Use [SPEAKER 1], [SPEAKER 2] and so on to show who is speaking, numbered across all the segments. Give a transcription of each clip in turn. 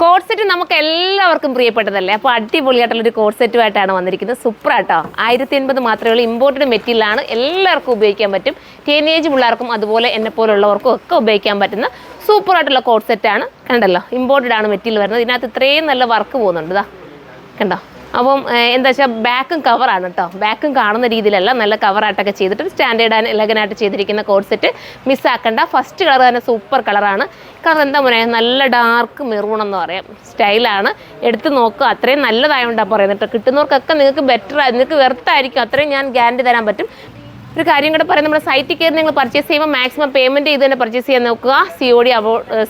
[SPEAKER 1] Code set നമുക്ക് എല്ലാവർക്കും പ്രിയപ്പെട്ടതല്ലേ. അപ്പോൾ അടിപൊളിയായിട്ടുള്ളൊരു കോഡ് സെറ്റുമായിട്ടാണ് വന്നിരിക്കുന്നത്. സൂപ്പറാട്ടോ. 1080 മാത്രമേ ഉള്ളൂ. ഇമ്പോർട്ടഡ് മെറ്റീരിയലാണ്. എല്ലാവർക്കും ഉപയോഗിക്കാൻ പറ്റും. ടീനേജ് പിള്ളേർക്കും അതുപോലെ എന്നെപ്പോലുള്ളവർക്കും ഒക്കെ ഉപയോഗിക്കാൻ പറ്റുന്ന സൂപ്പറായിട്ടുള്ള കോഡ് സെറ്റാണ്. കണ്ടല്ലോ, ഇമ്പോർട്ടഡ് ആണ് മെറ്റീരിയൽ വരുന്നത്. ഇതിനകത്ത് ഇത്രയും നല്ല വർക്ക് പോകുന്നുണ്ട്. ഇതാ കണ്ടോ. അപ്പം എന്താ വെച്ചാൽ ബാക്കും കവറാണ് കേട്ടോ. ബാക്കും കാണുന്ന രീതിയിലല്ല, നല്ല കവറായിട്ടൊക്കെ ചെയ്തിട്ട് സ്റ്റാൻഡേർഡ് ആൻഡ് എലഗനായിട്ട് ചെയ്തിരിക്കുന്ന കോഡ് സെറ്റ് മിസ്സാക്കണ്ട. ഫസ്റ്റ് കളർ തന്നെ സൂപ്പർ കളറാണ്. കളർ എന്താ പറയുക, നല്ല ഡാർക്ക് മെറൂൺ എന്ന് പറയാം. സ്റ്റൈലാണ്. എടുത്ത് നോക്കുക. അത്രയും നല്ലതായതുകൊണ്ടാണ് പറയുന്നത് കേട്ടോ. കിട്ടുന്നവർക്കൊക്കെ നിങ്ങൾക്ക് ബെറ്റർ, നിങ്ങൾക്ക് വെർത്തായിരിക്കും. അത്രയും ഞാൻ ഗ്യാരണ്ടി തരാൻ പറ്റും. ഒരു കാര്യം കൂടെ പറയാം, നമ്മുടെ സൈറ്റിൽ കയറി നിങ്ങൾ പർച്ചേസ് ചെയ്യുമ്പോൾ മാക്സിമം പേയ്മെൻറ്റ് ചെയ്ത് തന്നെ പർച്ചേസ് ചെയ്യാൻ നോക്കുക.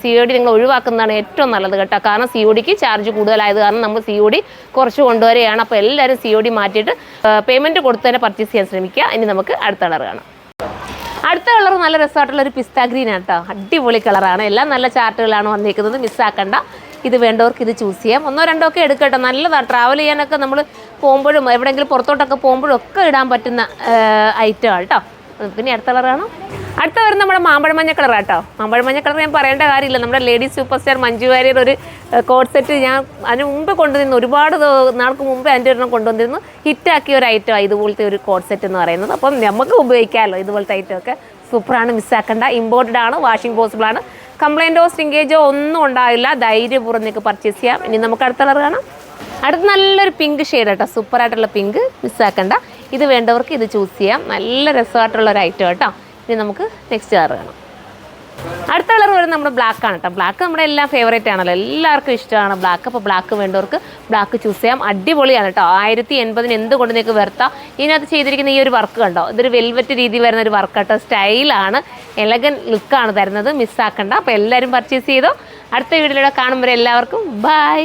[SPEAKER 1] COD നിങ്ങൾ ഒഴിവാക്കുന്നതാണ് ഏറ്റവും നല്ലത് കേട്ടോ. കാരണം CODക്ക് ചാർജ് കൂടുതലായത് കാരണം നമ്മൾ COD കുറച്ച് കൊണ്ടുവരികയാണ്. അപ്പോൾ എല്ലാവരും COD മാറ്റിയിട്ട് പേയ്മെൻറ്റ് കൊടുത്ത് തന്നെ പർച്ചേസ് ചെയ്യാൻ ശ്രമിക്കുക. ഇനി നമുക്ക് അടുത്ത കളർ കാണാം. അടുത്ത കളർ നല്ല രസമായിട്ടുള്ളൊരു പിസ്ത ഗ്രീൻ ആണ് കേട്ടോ. അടിപൊളി കളറാണ്. എല്ലാം നല്ല ചാർട്ടുകളാണ് വന്നിരിക്കുന്നത്. മിസ്സാക്കണ്ട. ഇത് വേണ്ടവർക്ക് ഇത് ചൂസ് ചെയ്യാം. 1-2 ഒക്കെ എടുക്കട്ടെ. നല്ലതാണ്. ട്രാവൽ ചെയ്യാനൊക്കെ നമ്മൾ പോകുമ്പോഴും എവിടെയെങ്കിലും പുറത്തോട്ടൊക്കെ പോകുമ്പോഴും ഒക്കെ ഇടാൻ പറ്റുന്ന ഐറ്റമാണ് കേട്ടോ. പിന്നെ അടുത്ത കളറാണ്. അടുത്ത വരുന്നത് നമ്മുടെ മാമ്പഴമഞ്ഞ കളറാണ് കേട്ടോ. മാമ്പഴമഞ്ഞ കളർ ഞാൻ പറയേണ്ട കാര്യമില്ല. നമ്മുടെ ladies super star Manju Warrier ഒരു കോഡ് സെറ്റ് ഞാൻ അതിന് മുമ്പ് കൊണ്ടുവന്നിരുന്നു. ഒരുപാട് നാൾക്ക് മുമ്പേ അതിൻ്റെ ഒരെണ്ണം കൊണ്ടുവന്നിരുന്നു. ഹിറ്റാക്കിയ ഒരു ഐറ്റമാണ് ഇതുപോലത്തെ ഒരു കോഡ് സെറ്റ് എന്ന് പറയുന്നത്. അപ്പം നമുക്ക് ഉപയോഗിക്കാമല്ലോ ഇതുപോലത്തെ ഐറ്റമൊക്കെ. സൂപ്പറാണ്. മിസ്സാക്കണ്ട. ഇമ്പോർട്ടഡ് ആണ്. വാഷിംഗ് പോസിബിൾ ആണ്. കംപ്ലൈൻറ്റോ സ്റ്റിങ്കേജോ ഒന്നും ഉണ്ടാവില്ല. ധൈര്യപൂർവ്വം നിങ്ങൾക്ക് പർച്ചേസ് ചെയ്യാം. ഇനി നമുക്ക് അടുത്ത കളർ കാണാം. അടുത്ത് നല്ലൊരു പിങ്ക് ഷെയ്ഡ് കേട്ടോ. സൂപ്പറായിട്ടുള്ള പിങ്ക്. മിസ്സാക്കണ്ട. ഇത് വേണ്ടവർക്ക് ഇത് ചൂസ് ചെയ്യാം. നല്ല രസമായിട്ടുള്ളൊരു ഐറ്റം കേട്ടോ. ഇനി നമുക്ക് നെക്സ്റ്റ് കളർ കാണാം. അടുത്ത കളർ വരുന്നത് നമ്മുടെ ബ്ലാക്ക് ആണ് കേട്ടോ. ബ്ലാക്ക് നമ്മുടെ എല്ലാം ഫേവറേറ്റ് ആണല്ലോ. എല്ലാവർക്കും ഇഷ്ടമാണ് ബ്ലാക്ക്. അപ്പോൾ ബ്ലാക്ക് വേണ്ടവർക്ക് ബ്ലാക്ക് ചൂസ് ചെയ്യാം. അടിപൊളിയാണ് കേട്ടോ. 1080 എന്തുകൊണ്ട് നിങ്ങൾക്ക് വെറുത്താം. ഇതിനകത്ത് ചെയ്തിരിക്കുന്ന ഈ ഒരു വർക്ക് കണ്ടോ. ഇതൊരു വെൽവെറ്റ് രീതി വരുന്ന ഒരു വർക്ക് കേട്ടോ. സ്റ്റൈലാണ്. എലഗൻ ലുക്കാണ് തരുന്നത്. മിസ്സാക്കണ്ട. അപ്പോൾ എല്ലാവരും പർച്ചേസ് ചെയ്തോ. അടുത്ത വീഡിയോയിലൂടെ കാണുമ്പോൾ എല്ലാവർക്കും ബൈ.